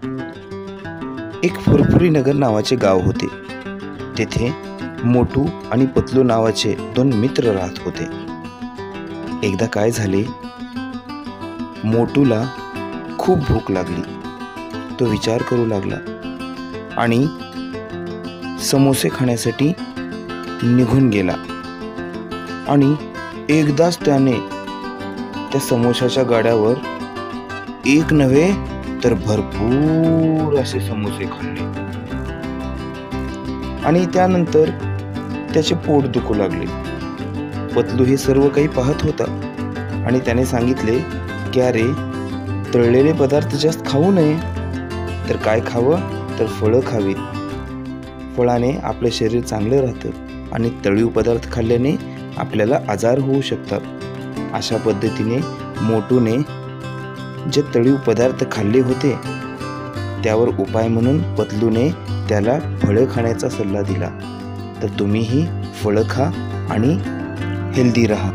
एक फुरफुरी नगर नावाचे गाव होते. तेथे मोटू आणि पतलू नावाचे दोन मित्र राहत होते. एकदा काय झाले, मोटूला खूप भूक लागली. तो विचार करू लागला आणि समोसे खाण्यासाठी निघून गेला. आणि एकदाच त्याने त्या समोशाच्या गाड्यावर एक नव्हे तर भरपूर असे समोसे खाल्ले. आणि त्यानंतर त्याचे पोट दुखू लागले. पतलू हे सर्व काही पाहत होता आणि त्याने सांगितले की अरे, तळलेले पदार्थ जास्त खाऊ नये, तर काय खावं, तर फळं खावीत. फळाने आपलं शरीर चांगलं राहतं आणि तळीव पदार्थ खाल्ल्याने आपल्याला आजार होऊ शकतात. अशा पद्धतीने मोटूने जे तळीव पदार्थ खाल्ले होते त्यावर उपाय म्हणून पतलूने त्याला फळं खाण्याचा सल्ला दिला. तर तुम्हीही फळं खा आणि हेल्दी राहा.